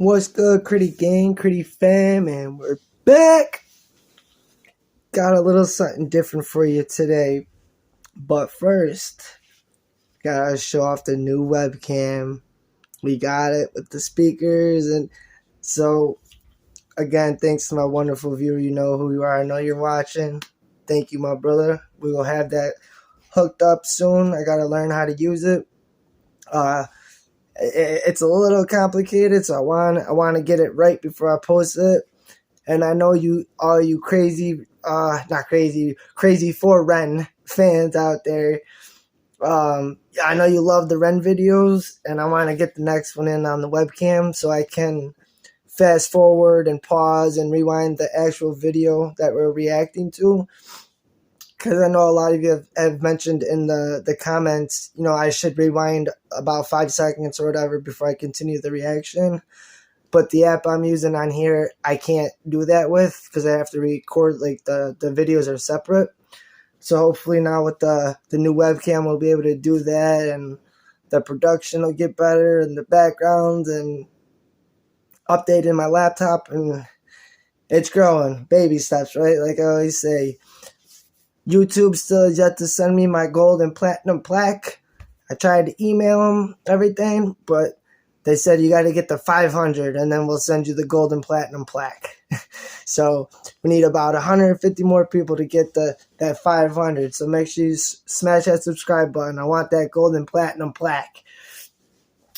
What's good, Critty Gang, Critty Fam, and we're back! Got a little something different for you today, but first, gotta show off the new webcam. We got it with the speakers, and so, again, thanks to my wonderful viewer. You know who you are, I know you're watching. Thank you, my brother. We will have that hooked up soon. I gotta learn how to use it. It's a little complicated, so I want to get it right before I post it. And I know all you crazy, crazy for Ren fans out there. I know you love the Ren videos, and I want to get the next one in on the webcam so I can fast forward and pause and rewind the actual video that we're reacting to. Because I know a lot of you have mentioned in the comments, I should rewind about 5 seconds or whatever before I continue the reaction. But the app I'm using on here, I can't do that with because I have to record, like, the videos are separate. So hopefully now with the new webcam, we'll be able to do that, and the production will get better, and the backgrounds, and updating my laptop, and it's growing. Baby steps, right? Like I always say. YouTube still has yet to send me my gold and platinum plaque. I tried to email them, everything, but they said you got to get the 500 and then we'll send you the gold and platinum plaque. So we need about 150 more people to get that 500. So make sure you smash that subscribe button. I want that gold and platinum plaque.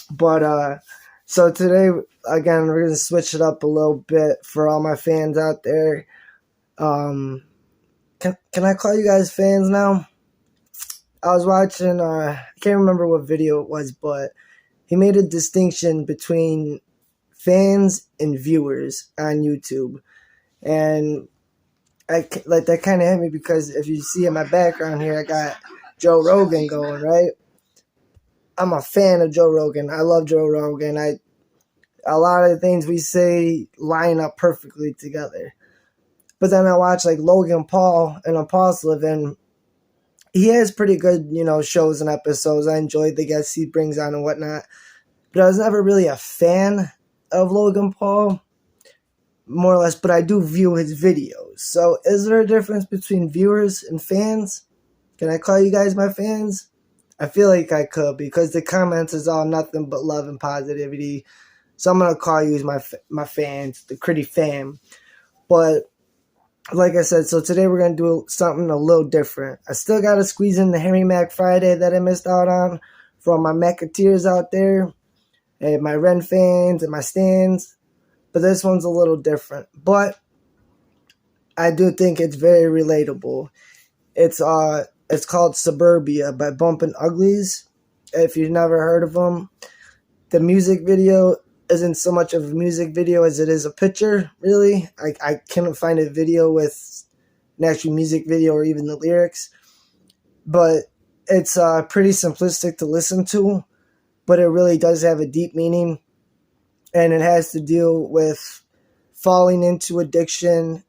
But so today, again, we're going to switch it up a little bit for all my fans out there. Can I call you guys fans now? I was watching, I can't remember what video it was, but he made a distinction between fans and viewers on YouTube. And that kind of hit me because if you see in my background here, I got Joe Rogan going, right? I'm a fan of Joe Rogan. I love Joe Rogan. A lot of the things we say line up perfectly together. But then I watch like Logan Paul and Apostle, and he has pretty good, shows and episodes. I enjoyed the guests he brings on and whatnot. But I was never really a fan of Logan Paul, more or less, but I do view his videos. So is there a difference between viewers and fans? Can I call you guys my fans? I feel like I could because the comments is all nothing but love and positivity. So I'm going to call you my fans, the Critty Fam. But like I said, so today we're going to do something a little different. I still got to squeeze in the Harry Mack Friday that I missed out on for all my Macketeers out there, and my Ren fans and my stands. But this one's a little different. But I do think it's very relatable. It's called Suburbia by Bumbing Uglies. If you've never heard of them, the music video isn't so much of a music video as it is a picture, really. I couldn't find a video with an actual music video or even the lyrics. But it's pretty simplistic to listen to, but it really does have a deep meaning. And it has to deal with falling into addiction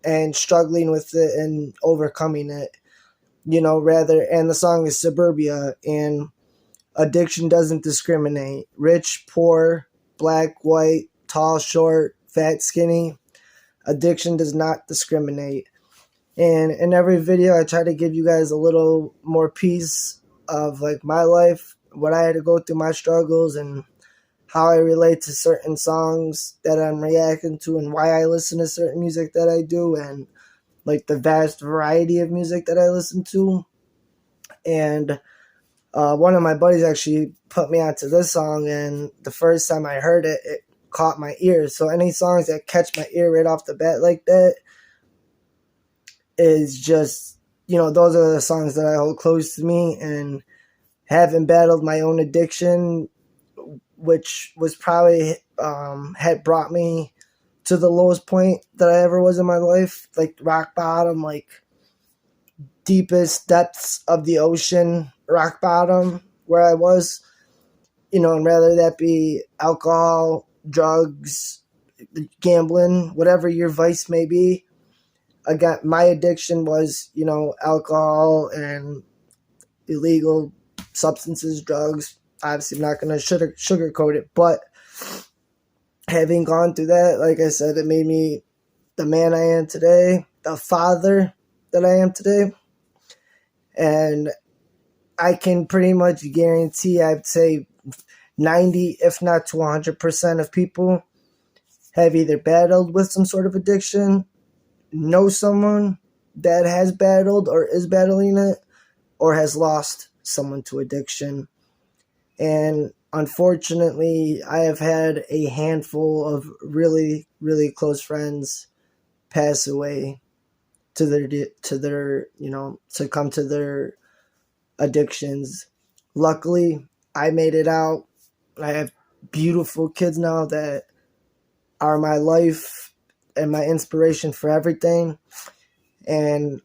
and struggling with it and overcoming it, and the song is Suburbia, and addiction doesn't discriminate. Rich, poor, black, white, tall, short, fat, skinny. Addiction does not discriminate. And in every video, I try to give you guys a little more piece of like my life, what I had to go through, my struggles, and how I relate to certain songs that I'm reacting to, and why I listen to certain music that I do, and like the vast variety of music that I listen to. And one of my buddies actually put me onto this song, and the first time I heard it, it caught my ear. So any songs that catch my ear right off the bat like that is just, those are the songs that I hold close to me. And having battled my own addiction, which was probably had brought me to the lowest point that I ever was in my life, like rock bottom, like deepest depths of the ocean, rock bottom, where I was, and rather that be alcohol, drugs, gambling, whatever your vice may be. Again, my addiction was, alcohol and illegal substances, drugs. Obviously, I'm not going to sugarcoat it, but having gone through that, like I said, it made me the man I am today, the father that I am today. And I can pretty much guarantee, I'd say 90, if not to 100% of people have either battled with some sort of addiction, know someone that has battled or is battling it, or has lost someone to addiction. And unfortunately, I have had a handful of really, really close friends pass away to their succumb to their addictions. Luckily, I made it out. I have beautiful kids now that are my life and my inspiration for everything. And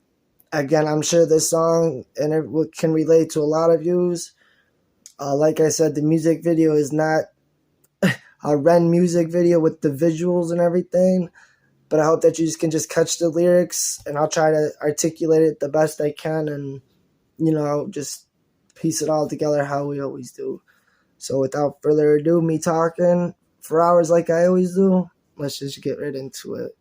again, I'm sure this song and it can relate to a lot of yous. Like I said, the music video is not a Ren music video with the visuals and everything, but I hope that you can just catch the lyrics, and I'll try to articulate it the best I can, and just piece it all together how we always do. So without further ado, me talking for hours like I always do, let's just get right into it.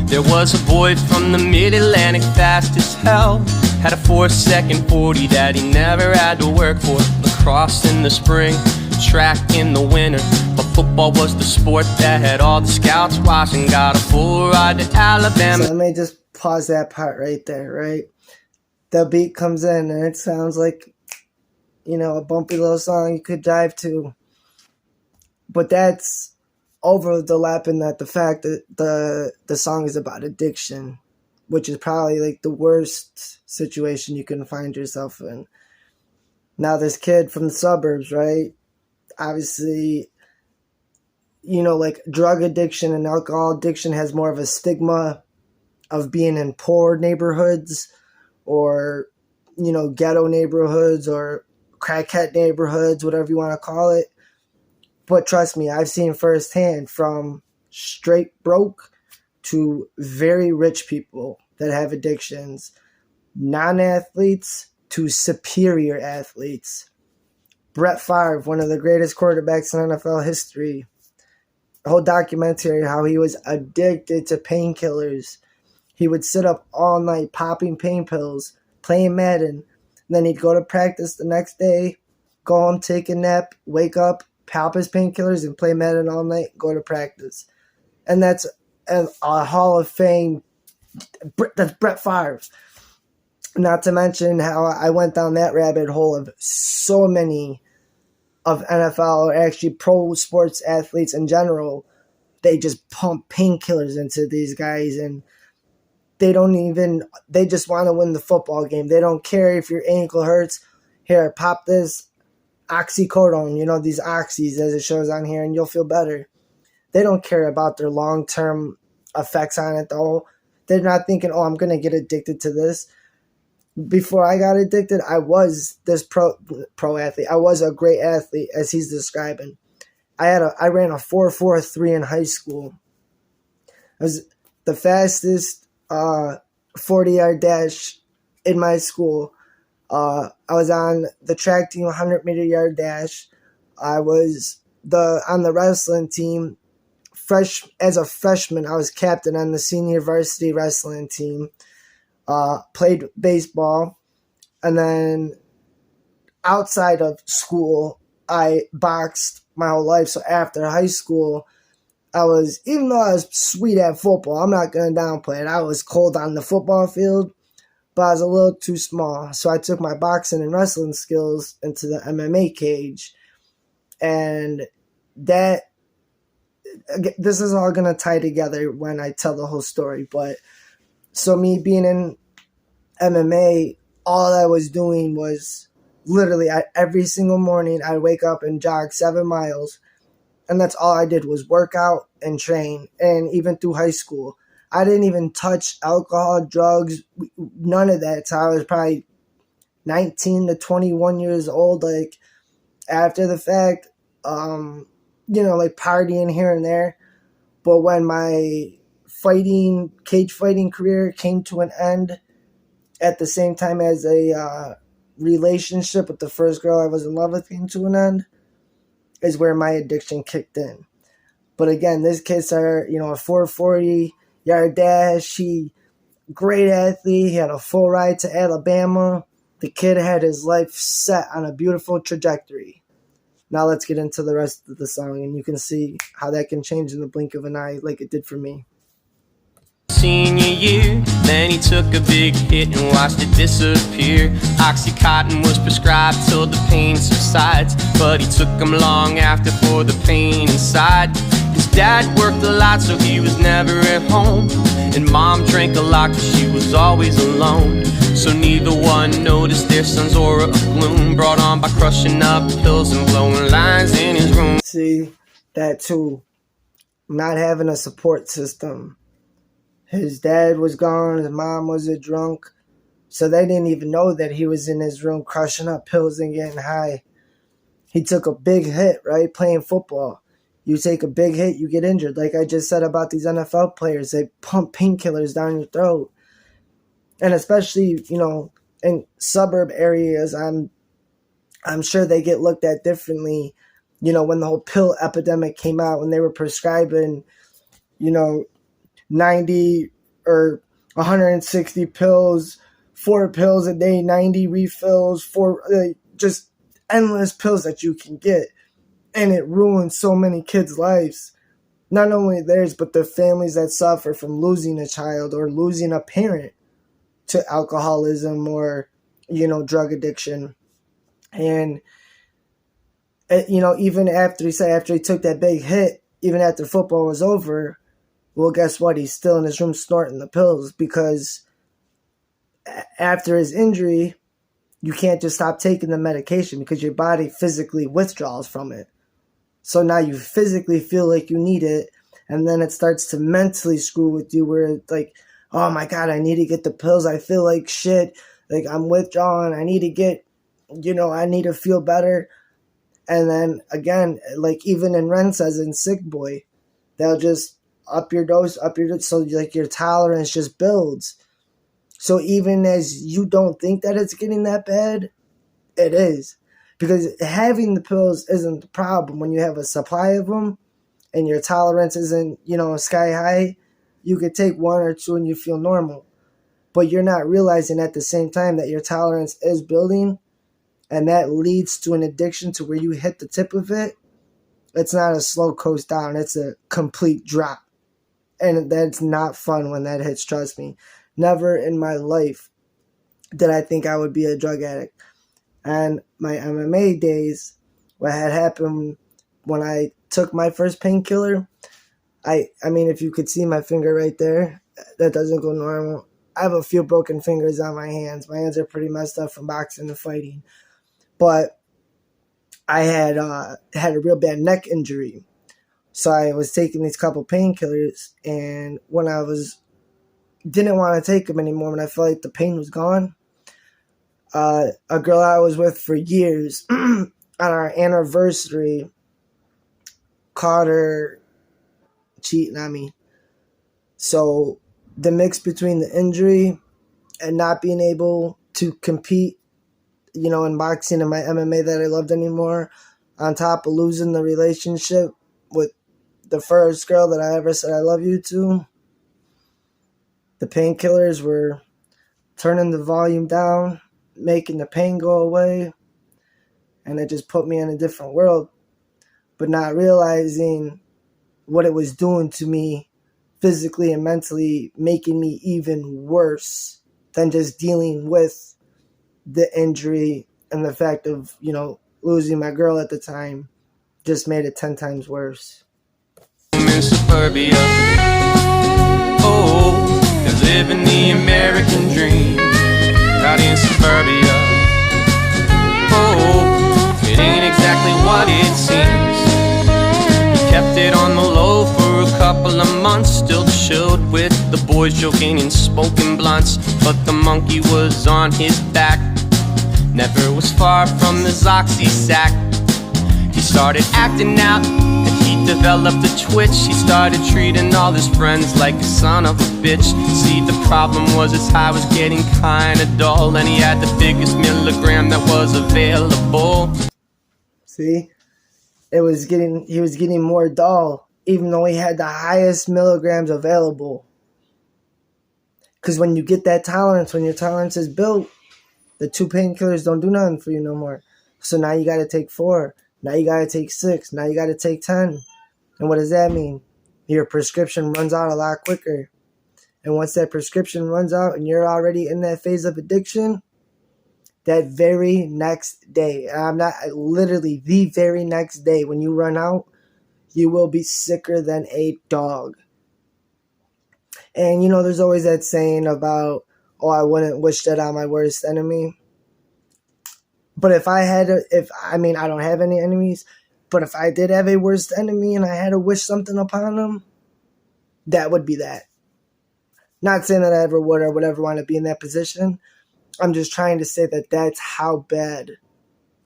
There was a boy from the mid-Atlantic, fast as hell. Had a 4-second 40 that he never had to work for. Lacrosse in the spring, track in the winter, but football was the sport that had all the scouts watching. Got a full ride to Alabama. So let me just pause that part right there, right? The beat comes in and it sounds like, a bumpy little song you could dive to. But that's overlapping that the fact that the song is about addiction, which is probably like the worst situation you can find yourself in. Now, this kid from the suburbs, right? Obviously, like drug addiction and alcohol addiction has more of a stigma of being in poor neighborhoods or, ghetto neighborhoods or crackhead neighborhoods, whatever you want to call it. But trust me, I've seen firsthand from straight broke to very rich people that have addictions, non-athletes to superior athletes. Brett Favre, one of the greatest quarterbacks in NFL history, a whole documentary how he was addicted to painkillers. He would sit up all night popping pain pills, playing Madden. Then he'd go to practice the next day, go home, take a nap, wake up, pop his painkillers, and play Madden all night, go to practice. And that's a Hall of Fame. That's Brett Favre. Not to mention how I went down that rabbit hole of so many of NFL or actually pro sports athletes in general. They just pump painkillers into these guys, and they just want to win the football game. They don't care if your ankle hurts. Here, pop this oxycodone, these oxys as it shows on here, and you'll feel better. They don't care about their long-term effects on it, though. They're not thinking, I'm going to get addicted to this. Before I got addicted, I was this pro athlete. I was a great athlete, as he's describing. I ran a 4.43 in high school. I was the fastest 40-yard dash in my school. I was on the track team 100-meter yard dash. I was on the wrestling team. As a freshman, I was captain on the senior varsity wrestling team. Played baseball. And then outside of school, I boxed my whole life. So after high school, even though I was sweet at football, I'm not going to downplay it. I was cold on the football field, but I was a little too small. So I took my boxing and wrestling skills into the MMA cage. And this is all going to tie together when I tell the whole story. But so me being in MMA, all I was doing was literally every single morning I'd wake up and jog 7 miles. And that's all I did was work out and train. And even through high school, I didn't even touch alcohol, drugs, none of that. So I was probably 19 to 21 years old. Like after the fact, like partying here and there. But when my cage fighting career came to an end at the same time as a relationship with the first girl I was in love with came to an end, is where my addiction kicked in. But again, this kid's a 440-yard dash. Great athlete. He had a full ride to Alabama. The kid had his life set on a beautiful trajectory. Now let's get into the rest of the song, and you can see how that can change in the blink of an eye like it did for me. Senior year, then he took a big hit and watched it disappear. Oxycontin was prescribed till the pain subsides, but he took him long after for the pain inside. His dad worked a lot, so he was never at home, and mom drank a lot cause she was always alone. So neither one noticed their son's aura of gloom, brought on by crushing up pills and blowing lines in his room. See, that too. Not having a support system. His dad was gone, his mom was a drunk, so they didn't even know that he was in his room crushing up pills and getting high. He took a big hit, right, playing football. You take a big hit, you get injured. Like I just said about these NFL players, they pump painkillers down your throat. And especially, in suburb areas, I'm sure they get looked at differently, when the whole pill epidemic came out, when they were prescribing, 90 or 160 pills, 4 pills a day, 90 refills, just endless pills that you can get. And it ruins so many kids' lives. Not only theirs, but the families that suffer from losing a child or losing a parent to alcoholism or, drug addiction. And, even after he took that big hit, even after football was over, well, guess what? He's still in his room snorting the pills because after his injury, you can't just stop taking the medication because your body physically withdraws from it. So now you physically feel like you need it, and then it starts to mentally screw with you where it's like, oh my God, I need to get the pills. I feel like shit. Like I'm withdrawn. I need to get, I need to feel better. And then again, like even in Ren says in Sick Boy, they'll just up your dose, so like your tolerance just builds. So even as you don't think that it's getting that bad, it is. Because having the pills isn't the problem. When you have a supply of them and your tolerance isn't, sky high, you could take 1 or 2 and you feel normal. But you're not realizing at the same time that your tolerance is building, and that leads to an addiction to where you hit the tip of it. It's not a slow coast down. It's a complete drop. And that's not fun when that hits, trust me. Never in my life did I think I would be a drug addict. And my MMA days, what had happened when I took my first painkiller, I mean, if you could see my finger right there, that doesn't go normal. I have a few broken fingers on my hands. My hands are pretty messed up from boxing and fighting. But I had a real bad neck injury. So I was taking these couple painkillers, and when I didn't want to take them anymore, when I felt like the pain was gone, a girl I was with for years on our anniversary caught her cheating on me. So the mix between the injury and not being able to compete, in boxing and my MMA that I loved anymore, on top of losing the relationship with the first girl that I ever said I love you to, the painkillers were turning the volume down, making the pain go away, and it just put me in a different world, but not realizing what it was doing to me physically and mentally, making me even worse than just dealing with the injury and the fact of, losing my girl at the time just made it 10 times worse. In Suburbia, oh, they're living the American dream out in Suburbia. Oh, it ain't exactly what it seems. He kept it on the low for a couple of months, still chilled with the boys joking and smoking blunts, but the monkey was on his back, never was far from the Zoxy sack. He started acting out, and he developed a twitch. He started treating all his friends like a son of a bitch. See, the problem was his high was getting kinda dull, and he had the biggest milligram that was available. See? He was getting more dull, even though he had the highest milligrams available. Because when you get that tolerance, when your tolerance is built, the 2 painkillers don't do nothing for you no more. So now you got to take 4. Now you got to take 6. Now you got to take 10. And what does that mean? Your prescription runs out a lot quicker. And once that prescription runs out and you're already in that phase of addiction, that very next day, literally the very next day when you run out, you will be sicker than a dog. And, there's always that saying about, oh, I wouldn't wish that on my worst enemy. But I don't have any enemies, but if I did have a worst enemy and I had to wish something upon them, that would be that. Not saying that I ever would or would ever want to be in that position. I'm just trying to say that that's how bad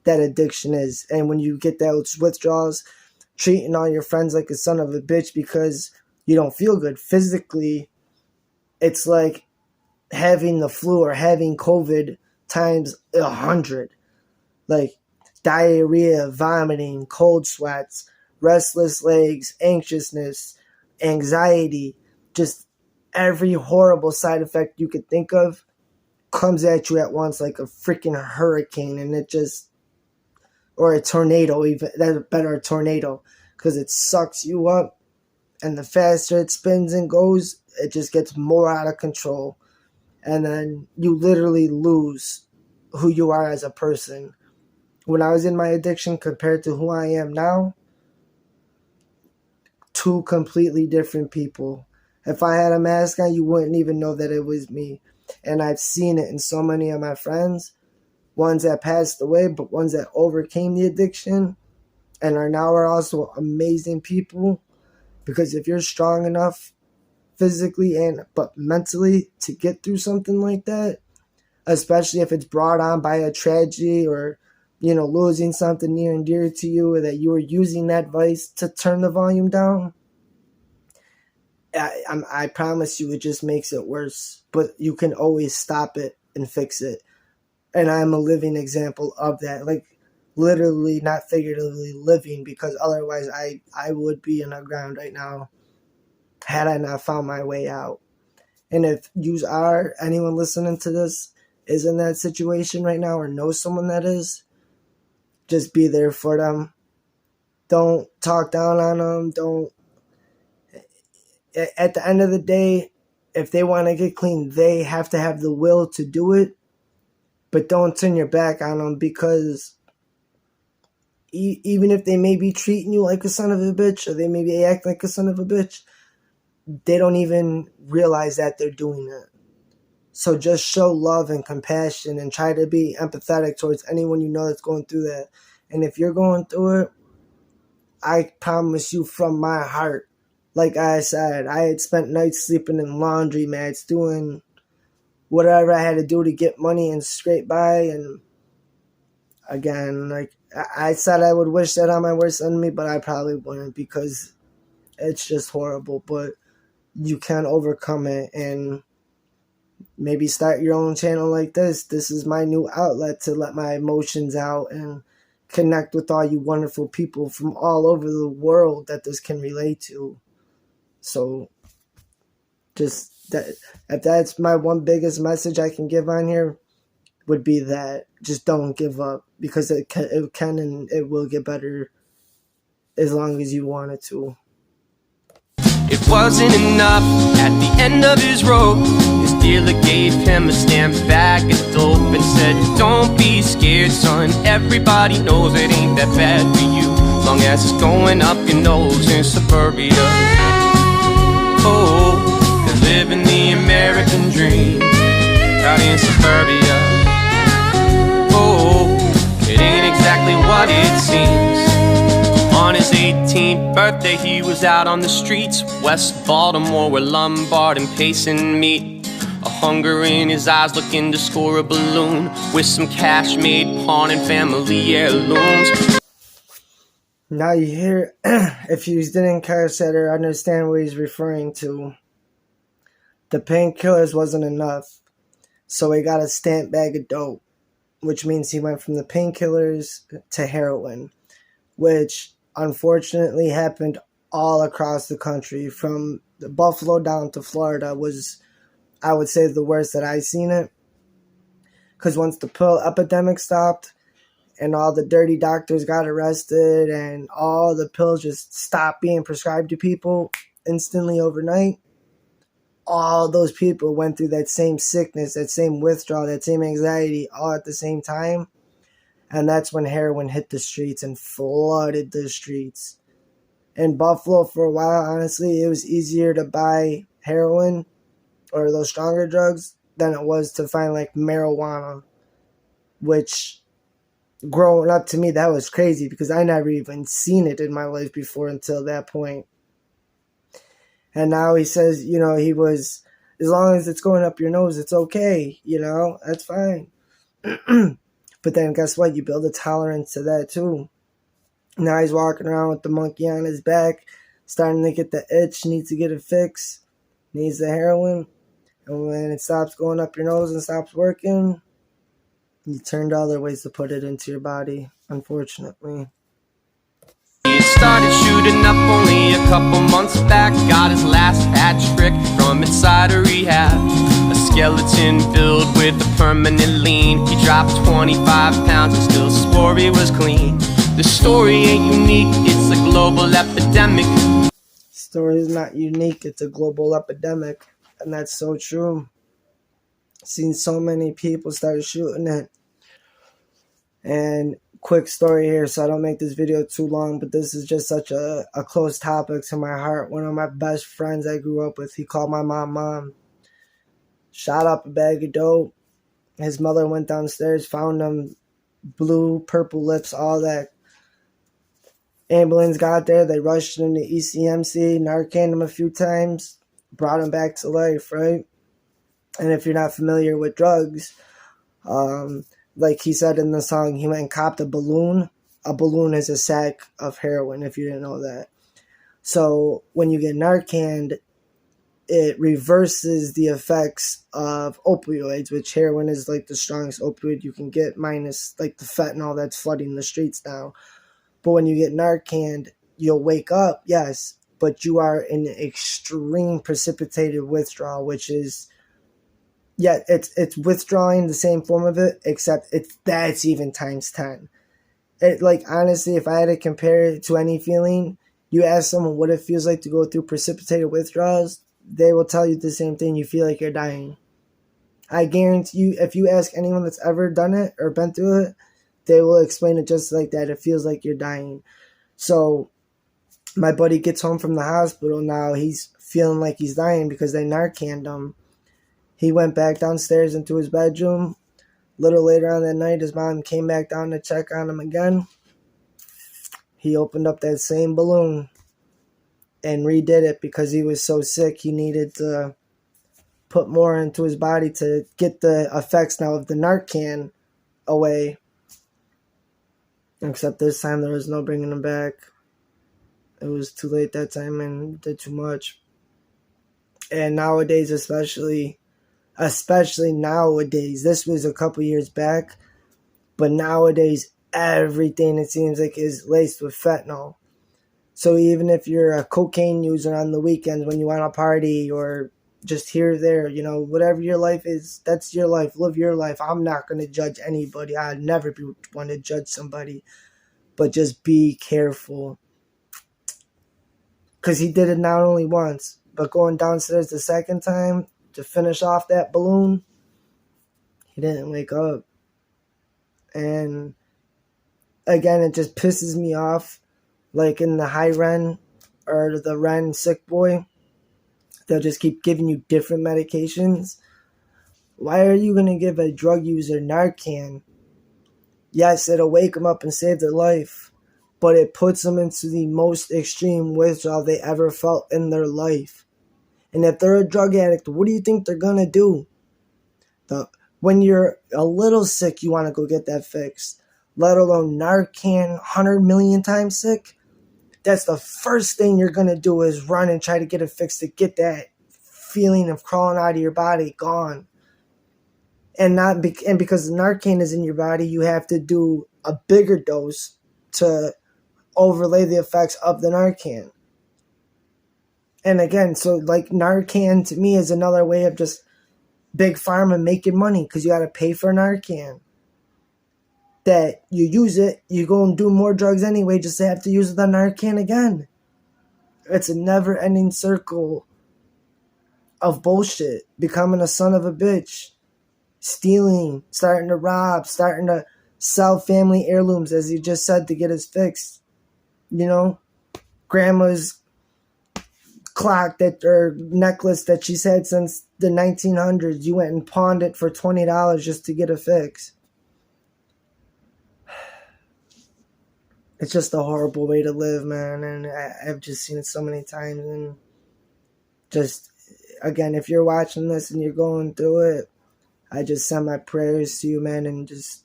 that addiction is. And when you get those withdrawals, treating all your friends like a son of a bitch because you don't feel good physically, it's like having the flu or having COVID times 100. Like diarrhea, vomiting, cold sweats, restless legs, anxiousness, anxiety, just every horrible side effect you could think of comes at you at once like a freaking hurricane, and or a tornado, even that's better, a tornado, because it sucks you up, and the faster it spins and goes, it just gets more out of control, and then you literally lose who you are as a person. When I was in my addiction compared to who I am now, 2 completely different people. If I had a mask on, you wouldn't even know that it was me. And I've seen it in so many of my friends, ones that passed away, but ones that overcame the addiction and are also amazing people. Because if you're strong enough physically but mentally to get through something like that, especially if it's brought on by a tragedy or losing something near and dear to you, or that you were using that vice to turn the volume down, I promise you it just makes it worse. But you can always stop it and fix it. And I'm a living example of that. Like, literally, not figuratively living, because otherwise I would be in the ground right now had I not found my way out. And if anyone listening to this is in that situation right now or knows someone that is, just be there for them. Don't talk down on them. At the end of the day, if they want to get clean, they have to have the will to do it. But don't turn your back on them, because even if they may be treating you like a son of a bitch, or they may be acting like a son of a bitch, they don't even realize that they're doing it. So just show love and compassion and try to be empathetic towards anyone you know that's going through that. And if you're going through it, I promise you from my heart, like I said, I had spent nights sleeping in laundry mats, doing whatever I had to do to get money and scrape by. And again, like I said, I would wish that on my worst enemy, but I probably wouldn't, because it's just horrible. But you can overcome it, and maybe start your own channel like this. This is my new outlet to let my emotions out and connect with all you wonderful people from all over the world that this can relate to. So just that, if that's my one biggest message I can give on here, would be that just don't give up, because it can and it will get better as long as you want it to. It wasn't enough at the end of his rope. His dealer gave him a stamp bag of dope and said, don't be scared, son, everybody knows it ain't that bad for you, long as it's going up your nose in suburbia. Oh, they're living the American dream out in suburbia. Oh, it ain't exactly what it seems. On his 18th birthday, he was out on the streets, West Baltimore, where Lombard and Payson meet. A hunger in his eyes, looking to score a balloon with some cash made pawn and family heirlooms. Now you hear, if you didn't catch that or understand what he's referring to, the painkillers wasn't enough, so he got a stamp bag of dope, which means he went from the painkillers to heroin, which unfortunately happened all across the country. From Buffalo down to Florida was, I would say, the worst that I've seen it. Because once the pill epidemic stopped and all the dirty doctors got arrested and all the pills just stopped being prescribed to people instantly overnight, all those people went through that same sickness, that same withdrawal, that same anxiety all at the same time. And that's when heroin hit the streets and flooded the streets. In Buffalo, for a while, honestly, it was easier to buy heroin or those stronger drugs than it was to find like marijuana, which growing up to me, that was crazy because I never even seen it in my life before until that point. And now he says, he was, as long as it's going up your nose, it's okay, that's fine. But then guess what? You build a tolerance to that too. Now he's walking around with the monkey on his back, starting to get the itch, needs to get it fixed, needs the heroin. And when it stops going up your nose and stops working, you turn to other ways to put it into your body, unfortunately. He started shooting up only a couple months back. Got his last hat trick from inside a rehab. A skeleton filled with a permanent lean. He dropped 25 pounds and still swore he was clean. The story ain't unique, it's a global epidemic. The story is not unique, it's a global epidemic. And that's so true. Seen so many people start shooting it. And quick story here, so I don't make this video too long, but this is just such a close topic to my heart. One of my best friends I grew up with, he called my mom. Shot up a bag of dope. His mother went downstairs, found him, blue, purple lips, all that. Ambulance got there, they rushed him to ECMC, Narcaned him a few times, brought him back to life, right? And if you're not familiar with drugs, like he said in the song, he went and copped a balloon. A balloon is a sack of heroin, if you didn't know that. So when you get Narcaned, it reverses the effects of opioids, which heroin is like the strongest opioid you can get, minus like the fentanyl that's flooding the streets now. But when you get Narcaned, you'll wake up, yes, but you are in extreme precipitated withdrawal, which is, yeah, it's withdrawing the same form of it, except that's even times 10. It, like, honestly, if I had to compare it to any feeling, you ask someone what it feels like to go through precipitated withdrawals, they will tell you the same thing. You feel like you're dying. I guarantee you, if you ask anyone that's ever done it or been through it, they will explain it just like that. It feels like you're dying. So my buddy gets home from the hospital now. He's feeling like he's dying because they Narcaned him. He went back downstairs into his bedroom. A little later on that night, his mom came back down to check on him again. He opened up that same balloon and redid it because he was so sick. He needed to put more into his body to get the effects now of the Narcan away. Except this time there was no bringing him back. It was too late that time and did too much. And nowadays, especially nowadays, this was a couple years back, but nowadays everything, it seems like, is laced with fentanyl. So even if you're a cocaine user on the weekends when you want to party or just here or there, whatever your life is, that's your life. Live your life. I'm not going to judge anybody. I'd never be one to judge somebody, but just be careful. Because he did it not only once, but going downstairs the second time to finish off that balloon, he didn't wake up. And again, it just pisses me off. Like in the high Ren or the Ren sick boy, they'll just keep giving you different medications. Why are you going to give a drug user Narcan? Yes, it'll wake them up and save their life, but it puts them into the most extreme withdrawal they ever felt in their life. And if they're a drug addict, what do you think they're going to do? When you're a little sick, you want to go get that fixed. Let alone Narcan 100 million times sick. that's the first thing you're going to do is run and try to get it fixed to get that feeling of crawling out of your body gone. And because Narcan is in your body, you have to do a bigger dose to overlay the effects of the Narcan. And again, so like Narcan to me is another way of just big pharma making money, because you got to pay for Narcan. That you use it, you go and do more drugs anyway, just to have to use the Narcan again. It's a never-ending circle of bullshit. Becoming a son of a bitch. Stealing, starting to rob, starting to sell family heirlooms, as you just said, to get us fixed. You know? Grandma's clock or necklace that she's had since the 1900s. You went and pawned it for $20 just to get a fix. It's just a horrible way to live, man. And I've just seen it so many times. And just, again, if you're watching this and you're going through it, I just send my prayers to you, man. And just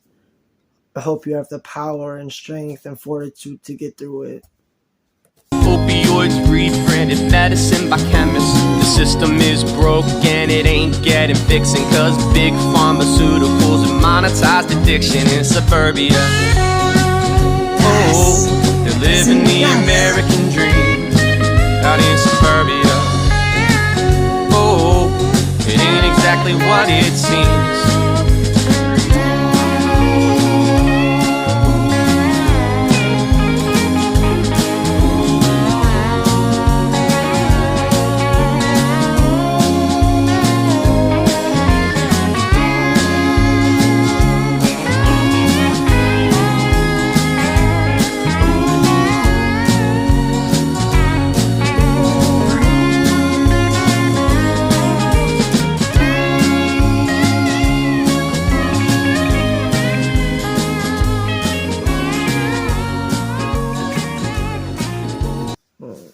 I hope you have the power and strength and fortitude to get through it. Opioids, rebranded medicine by chemists. The system is broke and it ain't getting fixing, cause big pharmaceuticals have monetized addiction in suburbia. Oh, they're living the American dream out in suburbia. Oh, it ain't exactly what it seems.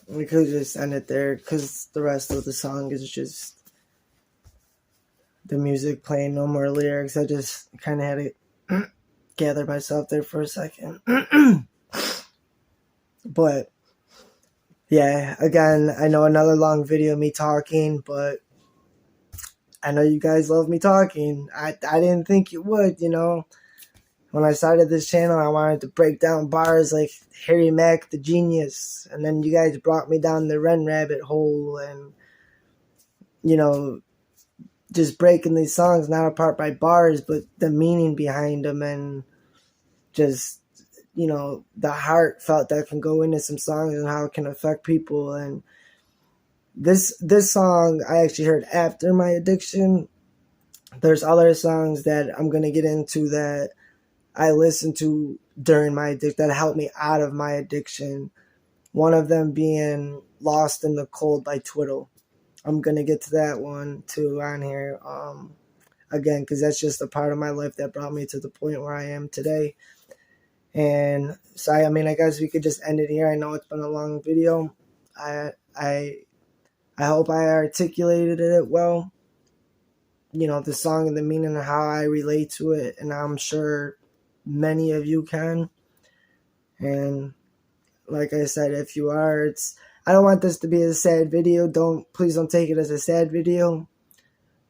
We could just end it there, because the rest of the song is just the music playing, no more lyrics. I just kind of had to gather myself there for a second. But yeah, again, I know another long video of me talking, but I know you guys love me talking. I didn't think you would, you know. When I started this channel, I wanted to break down bars like Harry Mack, the genius. And then you guys brought me down the Ren rabbit hole and, you know, just breaking these songs not apart by bars, but the meaning behind them and just, you know, the heartfelt that can go into some songs and how it can affect people. And this song I actually heard after my addiction. There's other songs that I'm going to get into that I listened to during my addiction that helped me out of my addiction. One of them being Lost in the Cold by Twiddle. I'm going to get to that one too on here. Again, because that's just a part of my life that brought me to the point where I am today. And so, I mean, I guess we could just end it here. I know it's been a long video. I hope I articulated it well. You know, the song and the meaning and how I relate to it. And I'm sure many of you can. And like I said, if you are, I don't want this to be a sad video. Please don't take it as a sad video.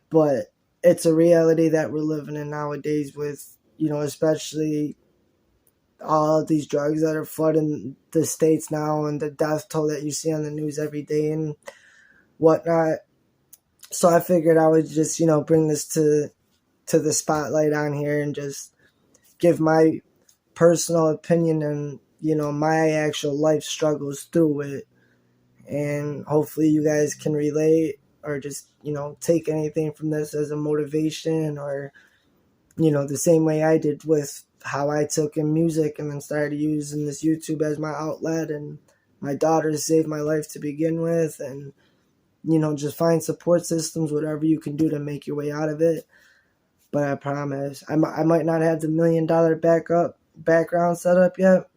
But it's a reality that we're living in nowadays with, you know, especially all of these drugs that are flooding the states now and the death toll that you see on the news every day and whatnot. So I figured I would just, you know, bring this to the spotlight on here and just give my personal opinion and, you know, my actual life struggles through it. And hopefully you guys can relate or just, you know, take anything from this as a motivation or, you know, the same way I did with how I took in music and then started using this YouTube as my outlet. And my daughter saved my life to begin with. And, you know, just find support systems, whatever you can do to make your way out of it. But I promise, I might not have the $1 million background set up yet.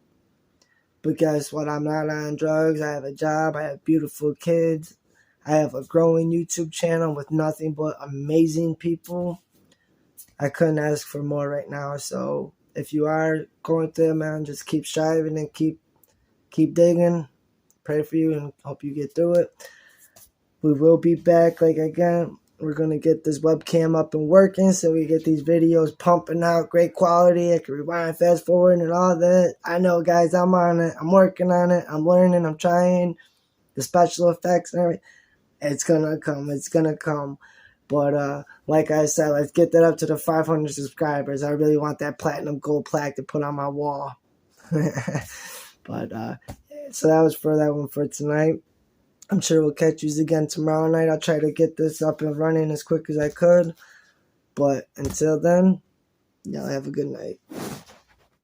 But guess what? I'm not on drugs. I have a job. I have beautiful kids. I have a growing YouTube channel with nothing but amazing people. I couldn't ask for more right now. So if you are going through it, man, just keep striving and keep digging. pray for you and hope you get through it. We will be back, like, again. We're going to get this webcam up and working so we get these videos pumping out, great quality. I can rewind, fast forward, and all that. I know, guys, I'm on it. I'm working on it. I'm learning. I'm trying. The special effects and everything. It's going to come. It's going to come. But like I said, let's get that up to the 500 subscribers. I really want that platinum gold plaque to put on my wall. But so that was for that one for tonight. I'm sure we'll catch you again tomorrow night. I'll try to get this up and running as quick as I could. But until then, y'all have a good night.